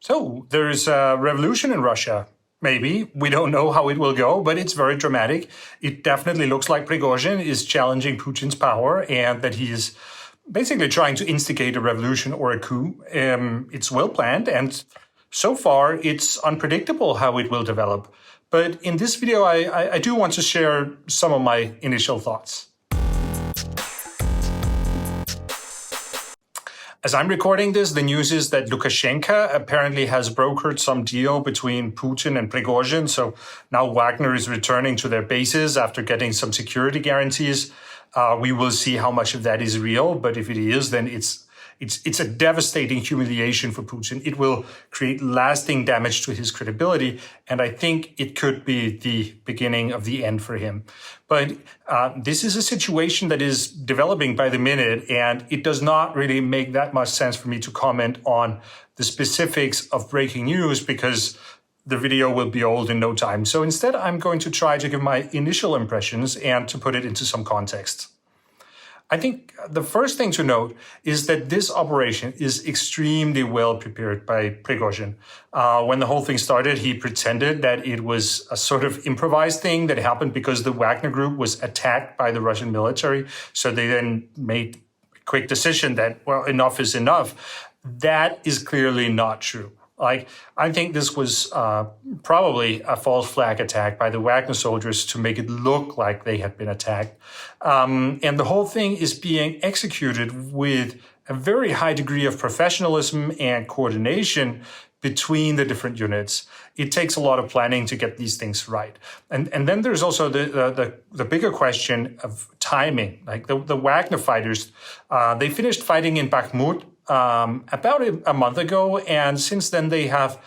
So there's a revolution in Russia. Maybe. We don't know how it will go, but it's very dramatic. It definitely looks like Prigozhin is challenging Putin's power and that he is basically trying to instigate a revolution or a coup. It's well planned, and so far it's unpredictable how it will develop. But in this video, I do want to share some of my initial thoughts. As I'm recording this, the news is that Lukashenko apparently has brokered some deal between Putin and Prigozhin. So now Wagner is returning to their bases after getting some security guarantees. We will see how much of that is real. But if it is, then it's a devastating humiliation for Putin. It will create lasting damage to his credibility. And I think it could be the beginning of the end for him. But this is a situation that is developing by the minute, and it does not really make that much sense for me to comment on the specifics of breaking news because the video will be old in no time. So instead, I'm going to try to give my initial impressions and to put it into some context. I think the first thing to note is that this operation is extremely well prepared by Prigozhin. When the whole thing started, he pretended that it was a sort of improvised thing that happened because the Wagner group was attacked by the Russian military. So they then made a quick decision that, well, enough is enough. That is clearly not true. I think this was probably a false flag attack by the Wagner soldiers to make it look like they had been attacked. And the whole thing is being executed with a very high degree of professionalism and coordination between the different units. It takes a lot of planning to get these things right. And then there's also the bigger question of timing. Like the Wagner fighters, they finished fighting in Bakhmut about a month ago, and since then they have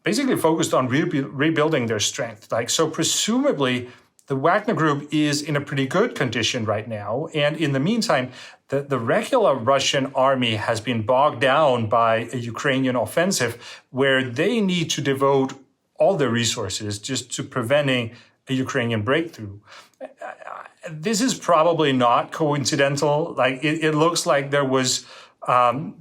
basically focused on rebuilding their strength. So presumably the Wagner group is in a pretty good condition right now, and in the meantime, the regular Russian army has been bogged down by a Ukrainian offensive where they need to devote all their resources just to preventing a Ukrainian breakthrough. This is probably not coincidental. It looks like there was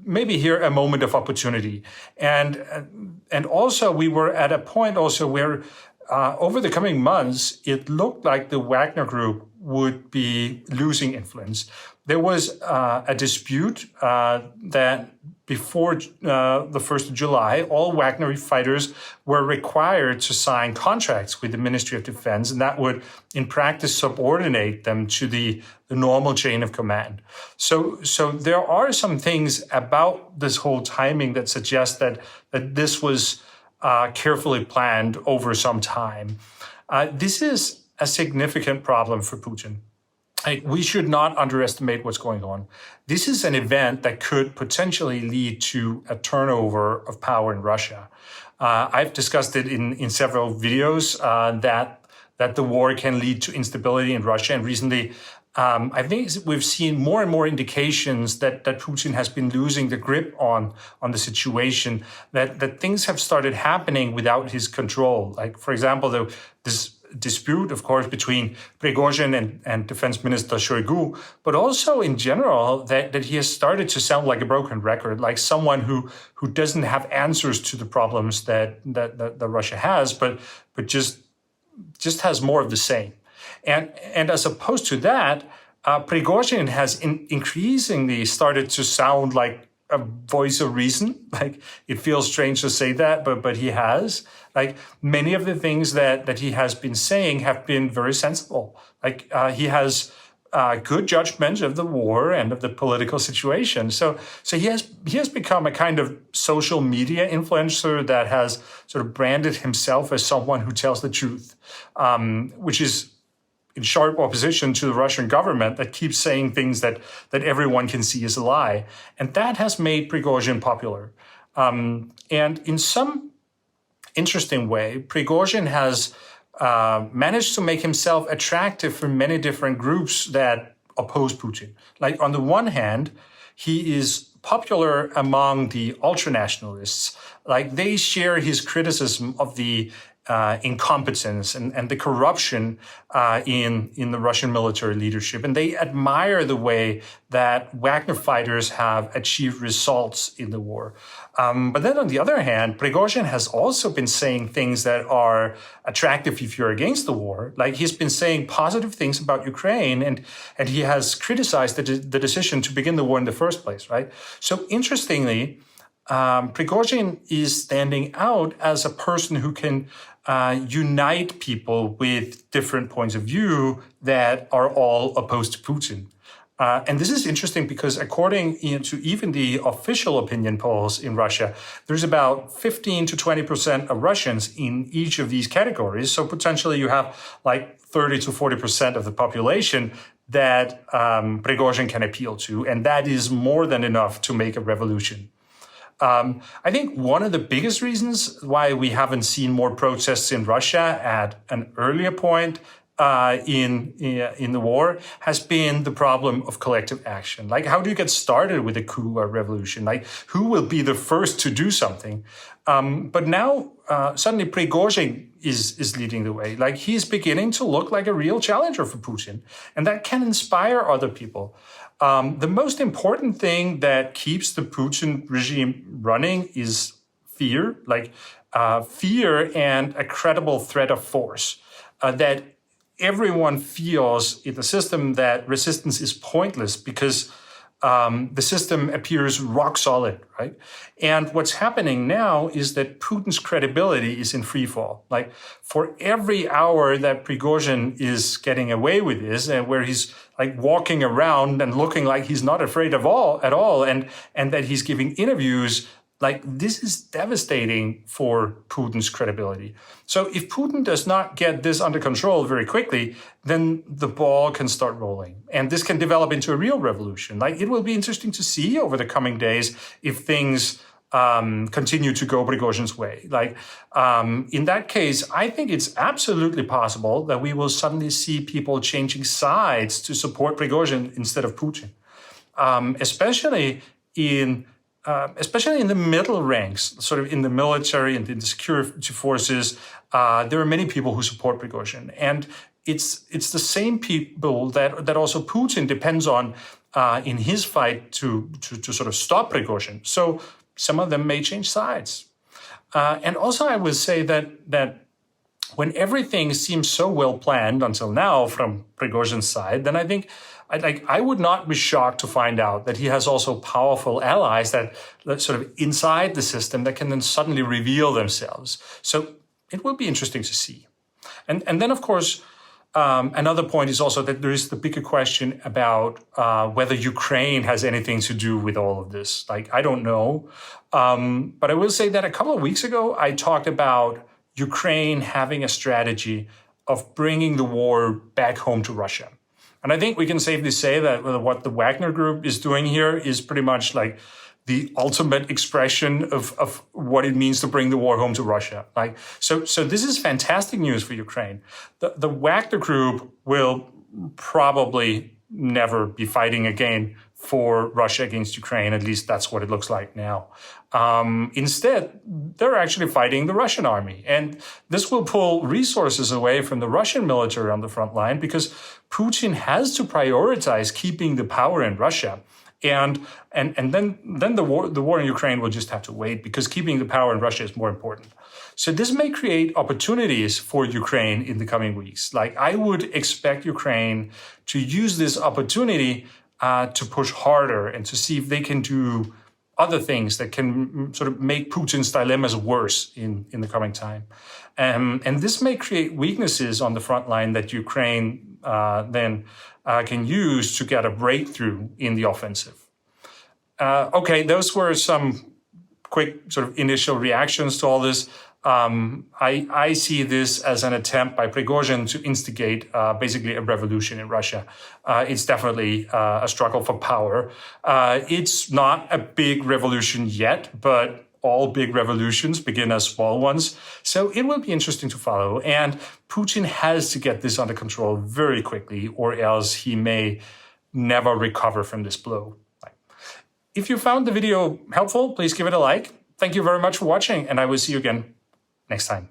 maybe here a moment of opportunity. And also we were at a point also where over the coming months, it looked like the Wagner group would be losing influence. There was a dispute that before the 1st of July, all Wagner fighters were required to sign contracts with the Ministry of Defense, and that would, in practice, subordinate them to the normal chain of command. So there are some things about this whole timing that suggest that this was carefully planned over some time. This is a significant problem for Putin. We should not underestimate what's going on. This is an event that could potentially lead to a turnover of power in Russia. I've discussed it in several videos that the war can lead to instability in Russia. And recently, I think we've seen more and more indications that Putin has been losing the grip on the situation, that things have started happening without his control. For example, this dispute, of course, between Prigozhin and Defense Minister Shoigu, but also in general that he has started to sound like a broken record, like someone who doesn't have answers to the problems that Russia has, but just has more of the same. And as opposed to that, Prigozhin has increasingly started to sound like a voice of reason. It feels strange to say that, but he has. Many of the things that he has been saying have been very sensible. He has good judgment of the war and of the political situation. So he has become a kind of social media influencer that has sort of branded himself as someone who tells the truth, which is in sharp opposition to the Russian government that keeps saying things that everyone can see as a lie. And that has made Prigozhin popular. And in some interesting way, Prigozhin has managed to make himself attractive for many different groups that oppose Putin. On the one hand, he is popular among the ultranationalists. They share his criticism of the incompetence and the corruption in the Russian military leadership. And they admire the way that Wagner fighters have achieved results in the war. But then on the other hand, Prigozhin has also been saying things that are attractive if you're against the war. Like he's been saying positive things about Ukraine, and he has criticized the decision to begin the war in the first place, right? So interestingly, Prigozhin is standing out as a person who can unite people with different points of view that are all opposed to Putin. And this is interesting because according to even the official opinion polls in Russia, there's about 15 to 20% of Russians in each of these categories. So potentially you have like 30 to 40% of the population that Prigozhin can appeal to. And that is more than enough to make a revolution. I think one of the biggest reasons why we haven't seen more protests in Russia at an earlier point in the war has been the problem of collective action. Like, how do you get started with a coup or revolution? Like, who will be the first to do something? But now suddenly Prigozhin is leading the way. Like, he's beginning to look like a real challenger for Putin, and that can inspire other people. The most important thing that keeps the Putin regime running is fear, fear and a credible threat of force, that everyone feels in the system that resistance is pointless because the system appears rock solid, right? And what's happening now is that Putin's credibility is in free fall. Like, for every hour that Prigozhin is getting away with this, and where he's like walking around and looking like he's not afraid at all, and that he's giving interviews, like, this is devastating for Putin's credibility. So if Putin does not get this under control very quickly, then the ball can start rolling. And this can develop into a real revolution. Like, it will be interesting to see over the coming days if things continue to go Prigozhin's way. Like, in that case, I think it's absolutely possible that we will suddenly see people changing sides to support Prigozhin instead of Putin, especially in the middle ranks, sort of in the military and in the security forces. There are many people who support Prigozhin, and it's the same people that also Putin depends on in his fight to sort of stop Prigozhin. So some of them may change sides. And also, I would say that when everything seems so well planned until now from Prigozhin's side, then I think I would not be shocked to find out that he has also powerful allies that sort of inside the system that can then suddenly reveal themselves. So it will be interesting to see. And then, of course, another point is also that there is the bigger question about whether Ukraine has anything to do with all of this. Like, I don't know. But I will say that a couple of weeks ago, I talked about Ukraine having a strategy of bringing the war back home to Russia. And I think we can safely say that what the Wagner group is doing here is pretty much like the ultimate expression of what it means to bring the war home to Russia. Like, so this is fantastic news for Ukraine. The Wagner group will probably never be fighting again for Russia against Ukraine. At least that's what it looks like now. Instead, they're actually fighting the Russian army. And this will pull resources away from the Russian military on the front line because Putin has to prioritize keeping the power in Russia. And then the war in Ukraine will just have to wait because keeping the power in Russia is more important. So this may create opportunities for Ukraine in the coming weeks. Like, I would expect Ukraine to use this opportunity to push harder and to see if they can do other things that can sort of make Putin's dilemmas worse in the coming time. And this may create weaknesses on the front line that Ukraine then can use to get a breakthrough in the offensive. Okay, those were some quick sort of initial reactions to all this. I see this as an attempt by Prigozhin to instigate basically a revolution in Russia. It's definitely a struggle for power. It's not a big revolution yet, but all big revolutions begin as small ones. So it will be interesting to follow. And Putin has to get this under control very quickly, or else he may never recover from this blow. If you found the video helpful, please give it a like. Thank you very much for watching, and I will see you again next time.